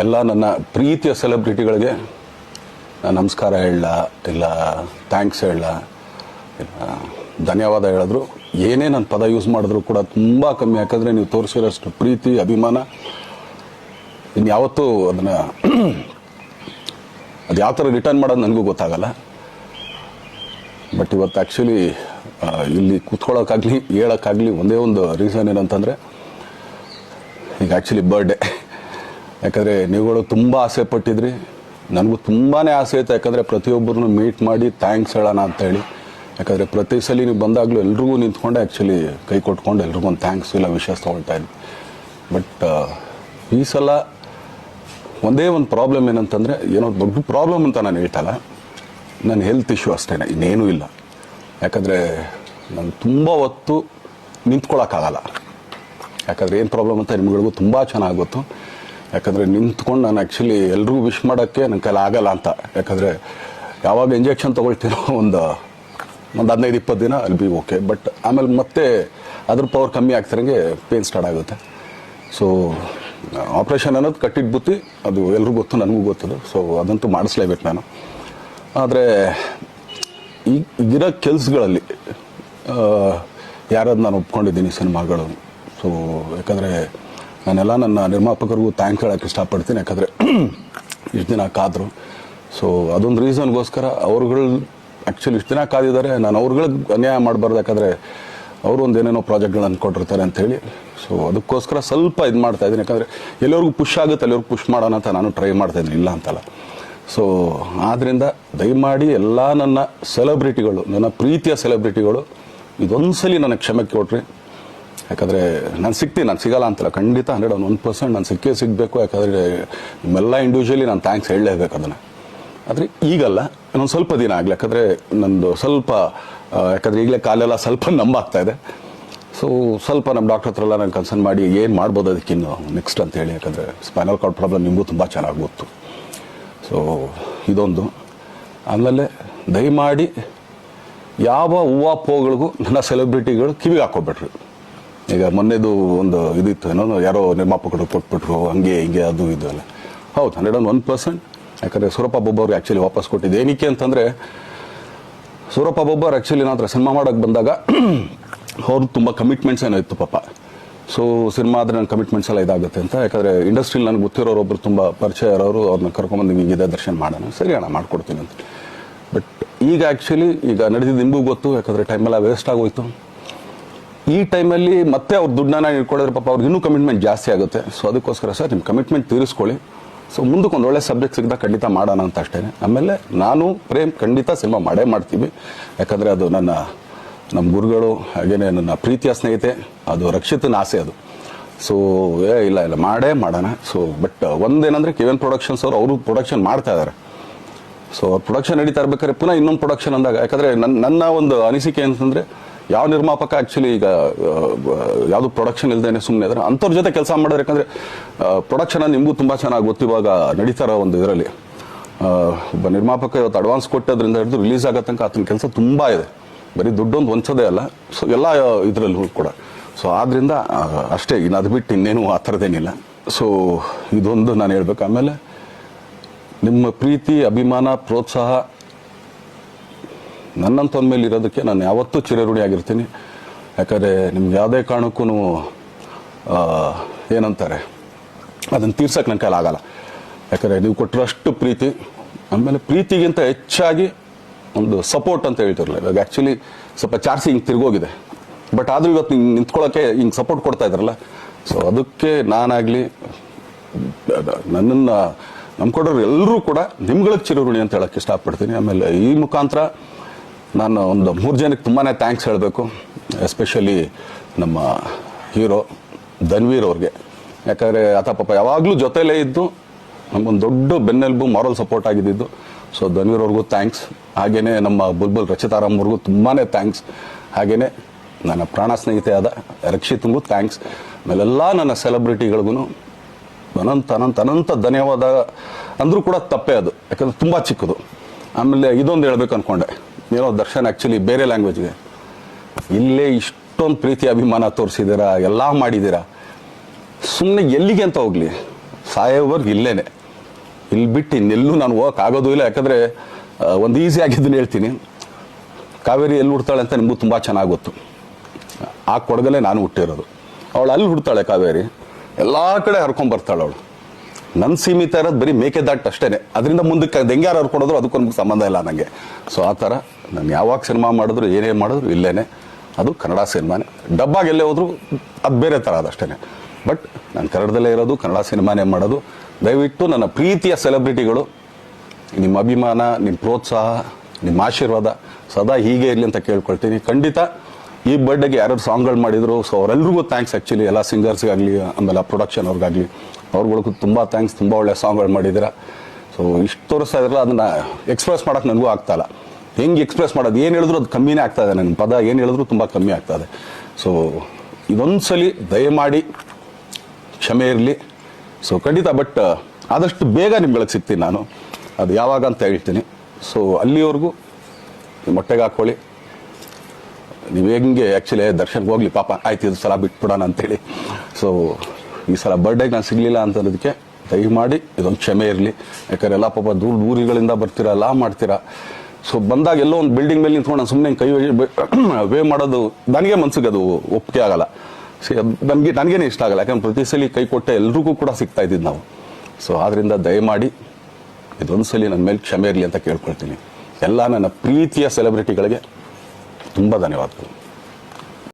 ಎಲ್ಲ ನನ್ನ ಪ್ರೀತಿಯ ಸೆಲೆಬ್ರಿಟಿಗಳಿಗೆ ನಾನು ನಮಸ್ಕಾರ ಹೇಳಲ್ಲ, ಇಲ್ಲ ಥ್ಯಾಂಕ್ಸ್ ಹೇಳಲ್ಲ, ಇಲ್ಲ ಧನ್ಯವಾದ ಹೇಳಿದ್ರು, ಏನೇ ನನ್ನ ಪದ ಯೂಸ್ ಮಾಡಿದ್ರು ಕೂಡ ತುಂಬ ಕಮ್ಮಿ. ಯಾಕಂದರೆ ನೀವು ತೋರಿಸಿರೋಷ್ಟು ಪ್ರೀತಿ ಅಭಿಮಾನ ಇನ್ಯಾವತ್ತೂ ಅದನ್ನು ಅದು ಯಾವ ಥರ ರಿಟರ್ನ್ ಮಾಡೋದು ನನಗೂ ಗೊತ್ತಾಗಲ್ಲ. ಬಟ್ ಇವತ್ತು ಆ್ಯಕ್ಚುಲಿ ಇಲ್ಲಿ ಕೂತ್ಕೊಳ್ಳೋಕ್ಕಾಗಲಿ ಹೇಳೋಕ್ಕಾಗಲಿ ಒಂದೇ ಒಂದು ರೀಸನ್ ಏನಂತಂದರೆ, ಈಗ ಆ್ಯಕ್ಚುಲಿ ಬರ್ಡೇ. ಯಾಕಂದರೆ ನೀವುಗಳು ತುಂಬ ಆಸೆ ಪಟ್ಟಿದ್ರಿ, ನನಗೂ ತುಂಬಾ ಆಸೆ ಇತ್ತು. ಯಾಕಂದರೆ ಪ್ರತಿಯೊಬ್ಬರನ್ನು ಮೀಟ್ ಮಾಡಿ ಥ್ಯಾಂಕ್ಸ್ ಹೇಳೋಣ ಅಂತೇಳಿ. ಯಾಕಂದರೆ ಪ್ರತಿ ಸಲ ನೀವು ಬಂದಾಗಲೂ ಎಲ್ರಿಗೂ ನಿಂತ್ಕೊಂಡೆ ಆ್ಯಕ್ಚುಲಿ ಕೈ ಕೊಟ್ಕೊಂಡು ಎಲ್ರಿಗೂ ಒಂದು ಥ್ಯಾಂಕ್ಸ್ ಇಲ್ಲ ವಿಷಸ್ ತೊಗೊಳ್ತಾ ಇದ್ವಿ. ಬಟ್ ಈ ಸಲ ಒಂದೇ ಒಂದು ಪ್ರಾಬ್ಲಮ್ ಏನಂತಂದರೆ, ಏನೋ ದೊಡ್ಡ ಪ್ರಾಬ್ಲಮ್ ಅಂತ ನಾನು ಹೇಳ್ತಲ್ಲ, ನನ್ನ ಹೆಲ್ತ್ ಇಶ್ಯೂ ಅಷ್ಟೇ, ಇನ್ನೇನೂ ಇಲ್ಲ. ಯಾಕಂದರೆ ನಾನು ತುಂಬ ಹೊತ್ತು ನಿಂತ್ಕೊಳ್ಳೋಕ್ಕಾಗಲ್ಲ. ಯಾಕಂದರೆ ಏನು ಪ್ರಾಬ್ಲಮ್ ಅಂತ ನಿಮ್ಗಳಿಗೂ ತುಂಬ ಚೆನ್ನಾಗಿ ಗೊತ್ತು. ಯಾಕಂದರೆ ನಿಂತ್ಕೊಂಡು ನಾನು ಆ್ಯಕ್ಚುಲಿ ಎಲ್ರಿಗೂ ವಿಶ್ ಮಾಡೋಕ್ಕೆ ನನ್ನ ಕೈಲಿ ಆಗಲ್ಲ ಅಂತ. ಯಾಕಂದರೆ ಯಾವಾಗ ಇಂಜೆಕ್ಷನ್ ತೊಗೊಳ್ತೀನೋ ಒಂದು 15-20 ದಿನ ಅಲ್ಲಿ ಬಿ ಓಕೆ. ಬಟ್ ಆಮೇಲೆ ಮತ್ತೆ ಅದ್ರ ಪವರ್ ಕಮ್ಮಿ ಆಗ್ತಿರಂಗೆ ಪೇನ್ ಸ್ಟಾರ್ಟ್ ಆಗುತ್ತೆ. ಸೊ ಆಪ್ರೇಷನ್ ಅನ್ನೋದು ಕಟ್ಟಿಟ್ಟು ಬುತ್ತಿ, ಅದು ಎಲ್ರಿಗೂ ಗೊತ್ತು, ನನಗೂ ಗೊತ್ತದು. ಸೊ ಅದಂತೂ ಮಾಡಿಸ್ಲೇಬೇಕು ನಾನು. ಆದರೆ ಈಗಿರೋ ಕೆಲಸಗಳಲ್ಲಿ ಯಾರಾದ್ರು ನಾನು ಒಪ್ಕೊಂಡಿದ್ದೀನಿ ಸಿನಿಮಾಗಳು. ಸೊ ಯಾಕಂದರೆ ನಾನೆಲ್ಲ ನನ್ನ ನಿರ್ಮಾಪಕರಿಗೂ ಥ್ಯಾಂಕ್ಸ್ ಹೇಳೋಕ್ಕೆ ಇಷ್ಟಪಡ್ತೀನಿ. ಯಾಕಂದರೆ ಇಷ್ಟು ದಿನ ಕಾದರು. ಸೊ ಅದೊಂದು ರೀಸನ್ಗೋಸ್ಕರ ಅವ್ರುಗಳು ಆ್ಯಕ್ಚುಲಿ ಇಷ್ಟು ದಿನ ಕಾದಿದ್ದಾರೆ, ನಾನು ಅವ್ರುಗಳಿಗೆ ಅನ್ಯಾಯ ಮಾಡಬಾರ್ದು. ಯಾಕಂದರೆ ಅವರು ಒಂದು ಏನೇನೋ ಪ್ರಾಜೆಕ್ಟ್ಗಳು ಅಂದ್ಕೊಂಡಿರ್ತಾರೆ ಅಂಥೇಳಿ. ಸೊ ಅದಕ್ಕೋಸ್ಕರ ಸ್ವಲ್ಪ ಇದು ಮಾಡ್ತಾಯಿದ್ದೀನಿ. ಯಾಕಂದರೆ ಎಲ್ಲರಿಗೂ ಪುಷ್ ಆಗುತ್ತೆ, ಎಲ್ಲರಿಗೂ ಪುಷ್ ಮಾಡೋಣ ಅಂತ ನಾನು ಟ್ರೈ ಮಾಡ್ತಾಯಿದ್ದೀನಿ, ಇಲ್ಲ ಅಂತಲ್ಲ. ಸೊ ಆದ್ದರಿಂದ ದಯಮಾಡಿ ಎಲ್ಲ ನನ್ನ ಸೆಲೆಬ್ರಿಟಿಗಳು, ನನ್ನ ಪ್ರೀತಿಯ ಸೆಲೆಬ್ರಿಟಿಗಳು, ಇದೊಂದು ಸಲ ನನಗೆ ಕ್ಷಮೆ ಕೊಟ್ರಿ. ಯಾಕಂದರೆ ನಾನು ಸಿಗ್ತೀನಿ, ನಾನು ಸಿಗಲ್ಲ ಅಂತಲ್ಲ, ಖಂಡಿತ 101% ನಾನು ಸಿಗಬೇಕು. ಯಾಕಂದರೆ ನಿಮ್ಮೆಲ್ಲ ಇಂಡಿವಿಜುವಲಿ ನಾನು ಥ್ಯಾಂಕ್ಸ್ ಹೇಳಲೇಬೇಕು ಅದನ್ನು. ಆದರೆ ಈಗಲ್ಲ, ಇನ್ನೊಂದು ಸ್ವಲ್ಪ ದಿನ ಆಗಲಿ. ಯಾಕಂದರೆ ನಂದು ಸ್ವಲ್ಪ ಯಾಕಂದರೆ ಈಗಲೇ ಕಾಲೆಲ್ಲ ಸ್ವಲ್ಪ ನಂಬಾಗ್ತಾ ಇದೆ. ಸೊ ಸ್ವಲ್ಪ ನಮ್ಮ ಡಾಕ್ಟರ್ ಹತ್ರ ಎಲ್ಲ ನಾನು ಕನ್ಸರ್ನ್ ಮಾಡಿ ಏನು ಮಾಡ್ಬೋದು ಅದಕ್ಕಿನ್ನು ನೆಕ್ಸ್ಟ್ ಅಂತೇಳಿ. ಯಾಕಂದರೆ ಸ್ಪೈನಲ್ ಕಾರ್ಡ್ ಪ್ರಾಬ್ಲಮ್ ನಿಮಗೂ ತುಂಬ ಚೆನ್ನಾಗಿ ಗೊತ್ತು. ಸೊ ಇದೊಂದು. ಆಮೇಲೆ ದಯಮಾಡಿ ಯಾವ ಹೂವು ನನ್ನ ಸೆಲೆಬ್ರಿಟಿಗಳು ಕಿವಿಗೆ ಹಾಕೋಬಿಟ್ರು. ಈಗ ಮೊನ್ನೆದು ಒಂದು ಇದಿತ್ತು, ಏನೋ ಯಾರೋ ನಿರ್ಮಾಪಕರು ಕೊಟ್ಬಿಟ್ರು, ಹಂಗೆ ಹಿಂಗೆ ಅದು ಇದು ಎಲ್ಲ. ಹೌದು, 101%. ಯಾಕಂದರೆ ಸೂರಪ್ಪ ಬೊಬ್ಬರು ಆ್ಯಕ್ಚುಲಿ ವಾಪಸ್ ಕೊಟ್ಟಿದ್ದು ಏನಕ್ಕೆ ಅಂತಂದರೆ, ಸೂರಪ್ಪ ಬೊಬ್ಬರು ಆ್ಯಕ್ಚುಲಿ ನಾನು ಸಿನಿಮಾ ಮಾಡೋಕ್ಕೆ ಬಂದಾಗ ಅವ್ರು ತುಂಬ ಕಮಿಟ್ಮೆಂಟ್ಸ್ ಏನೋ ಇತ್ತು ಪಾಪ. ಸೊ ಸಿನಿಮಾ ಆದರೆ ನನ್ನ ಕಮಿಟ್ಮೆಂಟ್ಸ್ ಎಲ್ಲ ಇದಾಗುತ್ತೆ ಅಂತ. ಯಾಕಂದರೆ ಇಂಡಸ್ಟ್ರಿಲಿ ನನಗೆ ಗೊತ್ತಿರೋರೊಬ್ಬರು ತುಂಬ ಪರಿಚಯ ಇರೋರು, ಅವ್ರನ್ನ ಕರ್ಕೊಂಬಂದು ಹಿಂಗಿದೆ ದರ್ಶನ ಮಾಡೋಣ, ಸರಿ ಅಣ್ಣ ಮಾಡ್ಕೊಡ್ತೀನಿ ಅಂತ. ಬಟ್ ಈಗ ಆ್ಯಕ್ಚುಲಿ ಈಗ ನಡೆದಿದ್ದು ನಿಮಗೂ ಗೊತ್ತು. ಯಾಕಂದರೆ ಟೈಮೆಲ್ಲ ವೇಸ್ಟ್ ಆಗೋಯ್ತು. ಈ ಟೈಮಲ್ಲಿ ಮತ್ತೆ ಅವ್ರ ದುಡ್ಡನ್ನ ಇಟ್ಕೊಳ್ಳೋದ್ರೆ ಪಾಪ ಅವ್ರಿಗೆ ಇನ್ನೂ ಕಮಿಟ್ಮೆಂಟ್ ಜಾಸ್ತಿ ಆಗುತ್ತೆ. ಸೊ ಅದಕ್ಕೋಸ್ಕರ ಸರ್ ನಿಮ್ಮ ಕಮಿಟ್ಮೆಂಟ್ ತೀರಿಸ್ಕೊಳ್ಳಿ. ಸೊ ಮುಂದಕ್ಕೆ ಒಂದು ಒಳ್ಳೆ ಸಬ್ಜೆಕ್ಟ್ ಸಿಗ್ದಾಗ ಖಂಡಿತ ಮಾಡೋಣ ಅಂತ ಅಷ್ಟೇ. ಆಮೇಲೆ ನಾನು ಪ್ರೇಮ್ ಖಂಡಿತ ಸಿನಿಮಾ ಮಾಡೇ ಮಾಡ್ತೀವಿ. ಯಾಕಂದರೆ ಅದು ನಮ್ಮ ಗುರುಗಳು, ಹಾಗೇನೆ ನನ್ನ ಪ್ರೀತಿಯ ಸ್ನೇಹಿತೆ, ಅದು ರಕ್ಷಿತನ ಆಸೆ ಅದು. ಸೊ ಇಲ್ಲ ಮಾಡೇ ಮಾಡೋಣ. ಸೊ ಬಟ್ ಒಂದೇನಂದರೆ KVN ಪ್ರೊಡಕ್ಷನ್ಸ್ ಅವರು ಪ್ರೊಡಕ್ಷನ್ ಮಾಡ್ತಾ ಇದ್ದಾರೆ. ಸೊ ಅವ್ರು ಪ್ರೊಡಕ್ಷನ್ ನಡೀತಾ ಇರ್ಬೇಕಾದ್ರೆ ಪುನಃ ಇನ್ನೊಂದು ಪ್ರೊಡಕ್ಷನ್ ಅಂದಾಗ, ಯಾಕಂದರೆ ನನ್ನ ಒಂದು ಅನಿಸಿಕೆ ಅಂತಂದರೆ, ಯಾವ ನಿರ್ಮಾಪಕ ಆ್ಯಕ್ಚುಲಿ ಈಗ ಯಾವುದು ಪ್ರೊಡಕ್ಷನ್ ಇಲ್ಲದೇನೆ ಸುಮ್ಮನೆ ಇದ್ದಾರೆ ಅಂಥವ್ರ ಜೊತೆ ಕೆಲಸ ಮಾಡೋರು. ಯಾಕಂದರೆ ಪ್ರೊಡಕ್ಷನ್ ನಿಮಗೂ ತುಂಬ ಚೆನ್ನಾಗಿ ಗೊತ್ತು. ಇವಾಗ ನಡೀತಾ ಇರೋ ಒಂದು ಇದರಲ್ಲಿ ಒಬ್ಬ ನಿರ್ಮಾಪಕ ಇವತ್ತು ಅಡ್ವಾನ್ಸ್ ಕೊಟ್ಟೋದ್ರಿಂದ ಹಿಡಿದು ರಿಲೀಸ್ ಆಗೋ ತನಕ ಆತನ ಕೆಲಸ ತುಂಬ ಇದೆ. ಬರೀ ದುಡ್ಡೊಂದು ಹೊಂಚೋದೇ ಅಲ್ಲ, ಸೊ ಎಲ್ಲ ಇದರಲ್ಲೂ ಕೂಡ. ಸೊ ಆದ್ದರಿಂದ ಅಷ್ಟೇ, ಇನ್ನು ಅದು ಬಿಟ್ಟು ಇನ್ನೇನು ಆ ಥರದ್ದೇನಿಲ್ಲ. ಸೊ ಇದೊಂದು ನಾನು ಹೇಳ್ಬೇಕು. ಆಮೇಲೆ ನಿಮ್ಮ ಪ್ರೀತಿ, ಅಭಿಮಾನ, ಪ್ರೋತ್ಸಾಹ ನನ್ನಂಥವ್ರ ಮೇಲೆ ಇರೋದಕ್ಕೆ ನಾನು ಯಾವತ್ತೂ ಚಿರಋಣಿಯಾಗಿರ್ತೀನಿ. ಯಾಕಂದರೆ ನಿಮ್ಗೆ ಯಾವುದೇ ಕಾರಣಕ್ಕೂ ಏನಂತಾರೆ ಅದನ್ನು ತೀರ್ಸೋಕ್ಕೆ ನನ್ನ ಕೈಲಿ ಆಗಲ್ಲ. ಯಾಕಂದರೆ ನೀವು ಕೊಟ್ಟರಷ್ಟು ಪ್ರೀತಿ, ಆಮೇಲೆ ಪ್ರೀತಿಗಿಂತ ಹೆಚ್ಚಾಗಿ ಒಂದು ಸಪೋರ್ಟ್ ಅಂತ ಹೇಳ್ತಿರಲ್ಲ. ಇವಾಗ ಆ್ಯಕ್ಚುಲಿ ಸ್ವಲ್ಪ ಚಾರ್ಜ್ ಹಿಂಗೆ ತಿರ್ಗೋಗಿದೆ. ಬಟ್ ಆದರೂ ಇವತ್ತು ಹಿಂಗೆ ನಿಂತ್ಕೊಳ್ಳೋಕ್ಕೆ ಹಿಂಗೆ ಸಪೋರ್ಟ್ ಕೊಡ್ತಾ ಇದ್ದಾರಲ್ಲ. ಸೊ ಅದಕ್ಕೆ ನಾನಾಗಲಿ ನನ್ನನ್ನು ನಂಬ್ಕೊಡೋರು ಎಲ್ಲರೂ ಕೂಡ ನಿಮ್ಗಳಿಗೆ ಚಿರಋಣಿ ಅಂತ ಹೇಳೋಕ್ಕೆ ಇಷ್ಟಪಡ್ತೀನಿ. ಆಮೇಲೆ ಈ ಮುಖಾಂತರ ನಾನು ಒಂದು 3 ಜನಕ್ಕೆ ತುಂಬಾ ಥ್ಯಾಂಕ್ಸ್ ಹೇಳಬೇಕು. ಎಸ್ಪೆಷಲಿ ನಮ್ಮ ಹೀರೋ ಧನ್ವೀರ್ ಅವ್ರಿಗೆ. ಯಾಕಂದರೆ ಆತ ಪಾಪ ಯಾವಾಗಲೂ ಜೊತೆಲೇ ಇದ್ದು ನಮಗೊಂದು ದೊಡ್ಡ ಬೆನ್ನೆಲುಬು, ಮಾರಲ್ ಸಪೋರ್ಟ್ ಆಗಿದ್ದು. ಸೊ ಧನ್ವೀರ್ ಅವ್ರಿಗೂ ಥ್ಯಾಂಕ್ಸ್. ಹಾಗೆಯೇ ನಮ್ಮ ಬುಲ್ಬುಲ್ ರಚಿತಾರಾಮ್ ಅವ್ರಿಗೂ ತುಂಬಾ ಥ್ಯಾಂಕ್ಸ್. ಹಾಗೆಯೇ ನನ್ನ ಪ್ರಾಣ ಸ್ನೇಹಿತೆ ಆದ ರಕ್ಷಿತ್ಗೂ ಥ್ಯಾಂಕ್ಸ್. ಆಮೇಲೆಲ್ಲ ನನ್ನ ಸೆಲೆಬ್ರಿಟಿಗಳಿಗೂ ಅನಂತ ಧನ್ಯವಾದ ಅಂದರೂ ಕೂಡ ತಪ್ಪೇ ಅದು. ಯಾಕಂದರೆ ತುಂಬ ಚಿಕ್ಕದು. ಆಮೇಲೆ ಇದೊಂದು ಹೇಳ್ಬೇಕು ಅಂದ್ಕೊಂಡೆ, ಏನೋ ದರ್ಶನ್ ಆ್ಯಕ್ಚುಲಿ ಬೇರೆ ಲ್ಯಾಂಗ್ವೇಜ್ಗೆ ಇಲ್ಲೇ ಇಷ್ಟೊಂದು ಪ್ರೀತಿ ಅಭಿಮಾನ ತೋರಿಸಿದ್ದೀರಾ, ಎಲ್ಲ ಮಾಡಿದ್ದೀರಾ, ಸುಮ್ಮನೆ ಎಲ್ಲಿಗೆ ಅಂತ ಹೋಗಲಿ. ಸಾಯೋವರೆಗೂ ಇಲ್ಲೇನೆ, ಇಲ್ಲಿ ಬಿಟ್ಟು ಇನ್ನೆಲ್ಲೂ ನಾನು ಹೋಗೋಕ್ಕಾಗೋದು ಇಲ್ಲ. ಯಾಕಂದರೆ ಒಂದು ಈಸಿ ಆಗಿದ್ದನ್ನು ಹೇಳ್ತೀನಿ, ಕಾವೇರಿ ಎಲ್ಲಿ ಹುಡ್ತಾಳೆ ಅಂತ ನಿಮಗೂ ತುಂಬ ಚೆನ್ನಾಗಿ ಗೊತ್ತು. ಆ ಕೊಡಗಲ್ಲೇ ನಾನು ಹುಟ್ಟಿರೋದು. ಅವಳು ಅಲ್ಲಿ ಹುಡ್ತಾಳೆ ಕಾವೇರಿ, ಎಲ್ಲ ಕಡೆ ಹರ್ಕೊಂಡ್ಬರ್ತಾಳೆ ಅವಳು. ನನ್ನ ಸೀಮಿತ ಇರೋದು ಬರೀ ಮೇಕೆದಾಟು ಅಷ್ಟೇ, ಅದರಿಂದ ಮುಂದಕ್ಕೆ ಅದು ಹೆಂಗ್ಯಾರು ಹರ್ಕೊಡೋದ್ರು ಅದಕ್ಕೊಂದು ಸಂಬಂಧ ಇಲ್ಲ ನನಗೆ. ಸೊ ಆ ಥರ ನಾನು ಯಾವಾಗ ಸಿನಿಮಾ ಮಾಡಿದ್ರು ಏನೇ ಮಾಡಿದ್ರು ಇಲ್ಲೇನೆ, ಅದು ಕನ್ನಡ ಸಿನಿಮಾನೇ. ಡಬ್ಬಾಗಿ ಎಲ್ಲೇ ಹೋದ್ರು ಅದು ಬೇರೆ ಥರ ಅದಷ್ಟೇ. ಬಟ್ ನಾನು ಕನ್ನಡದಲ್ಲೇ ಇರೋದು, ಕನ್ನಡ ಸಿನಿಮಾನೇ ಮಾಡೋದು. ದಯವಿಟ್ಟು ನನ್ನ ಪ್ರೀತಿಯ ಸೆಲೆಬ್ರಿಟಿಗಳು, ನಿಮ್ಮ ಅಭಿಮಾನ, ನಿಮ್ಮ ಪ್ರೋತ್ಸಾಹ, ನಿಮ್ಮ ಆಶೀರ್ವಾದ ಸದಾ ಹೀಗೆ ಇರಲಿ ಅಂತ ಕೇಳ್ಕೊಳ್ತೀನಿ. ಖಂಡಿತ ಈ ಬರ್ಡೇಗೆ ಯಾರು ಸಾಂಗ್ಗಳು ಮಾಡಿದ್ರು, ಸೊ ಅವರೆಲ್ರಿಗೂ ಥ್ಯಾಂಕ್ಸ್. ಆ್ಯಕ್ಚುಲಿ ಎಲ್ಲ ಸಿಂಗರ್ಸ್ಗಾಗಲಿ, ಆಮೇಲೆ ಪ್ರೊಡಕ್ಷನ್ ಅವ್ರಿಗಾಗಲಿ, ಅವ್ರುಗಳಿಗೂ ತುಂಬ ಥ್ಯಾಂಕ್ಸ್. ತುಂಬ ಒಳ್ಳೆ ಸಾಂಗ್ಗಳು ಮಾಡಿದ್ದೀರಾ. ಸೊ ಇಷ್ಟು ತೋರಿಸ್ತಾ ಇದ್ರಲ್ಲ, ಅದನ್ನು ಎಕ್ಸ್ಪ್ರೆಸ್ ಮಾಡೋಕ್ಕೆ ನನಗೂ ಆಗ್ತಾಯಿಲ್ಲ. ಹೆಂಗೆ ಎಕ್ಸ್ಪ್ರೆಸ್ ಮಾಡೋದು, ಏನು ಹೇಳಿದ್ರು ಅದು ಕಮ್ಮಿನೇ ಆಗ್ತಾಯಿದೆ. ನನ್ನ ಪದ ಏನು ಹೇಳಿದ್ರು ತುಂಬ ಕಮ್ಮಿ ಆಗ್ತಾಯಿದೆ. ಸೊ ಇದೊಂದು ಸಲ ದಯಮಾಡಿ ಕ್ಷಮೆ ಇರಲಿ. ಸೊ ಖಂಡಿತ, ಬಟ್ ಆದಷ್ಟು ಬೇಗ ನಿಮ್ಗಳಿಗೆ ಸಿಗ್ತೀನಿ ನಾನು, ಅದು ಯಾವಾಗ ಅಂತ ಹೇಳ್ತೀನಿ. ಸೊ ಅಲ್ಲಿವರೆಗೂ ಮೊಟ್ಟೆಗೆ ಹಾಕ್ಕೊಳ್ಳಿ. ನೀವು ಹೆಂಗೆ ಆ್ಯಕ್ಚುಲಿ ದರ್ಶನ್ಗೆ ಹೋಗ್ಲಿ ಪಾಪ, ಆಯ್ತು ಇದು ಸಲ ಬಿಟ್ಬಿಡೋಣ ಅಂತೇಳಿ. ಸೊ ಈ ಸಲ ಬರ್ಡೇಗೆ ನಾನು ಸಿಗಲಿಲ್ಲ ಅಂತಂದೋದಕ್ಕೆ ದಯಮಾಡಿ ಇದೊಂದು ಕ್ಷಮೆ ಇರಲಿ. ಯಾಕಂದರೆ ಎಲ್ಲ ಪಾಪ ದೂರಗಳಿಂದ ಬರ್ತೀರಾ, ಎಲ್ಲ ಮಾಡ್ತೀರಾ. ಸೊ ಬಂದಾಗ ಎಲ್ಲೋ ಒಂದು ಬಿಲ್ಡಿಂಗ್ ಮೇಲೆ ನಿಂತ್ಕೊಂಡು ನಾನು ಸುಮ್ಮನೆ ಕೈ ವೇ ಮಾಡೋದು ನನಗೆ ಮನ್ಸಿಗೆ ಅದು ಒಪ್ಪಿಗೆ ಆಗಲ್ಲ. ನನಗೇನೆ ಇಷ್ಟ ಆಗಲ್ಲ. ಯಾಕಂದ್ರೆ ಪ್ರತಿ ಸಲ ಕೈ ಕೊಟ್ಟೆ ಎಲ್ರಿಗೂ ಕೂಡ ಸಿಗ್ತಾ ಇದ್ದಿದ್ದು ನಾವು. ಸೊ ಆದ್ದರಿಂದ ದಯಮಾಡಿ ಇದೊಂದು ಸಲ ನನ್ನ ಮೇಲೆ ಕ್ಷಮೆ ಇರಲಿ ಅಂತ ಕೇಳ್ಕೊಳ್ತೀನಿ. ಎಲ್ಲ ನನ್ನ ಪ್ರೀತಿಯ ಸೆಲೆಬ್ರಿಟಿಗಳಿಗೆ ತುಂಬ ಧನ್ಯವಾದಗಳು.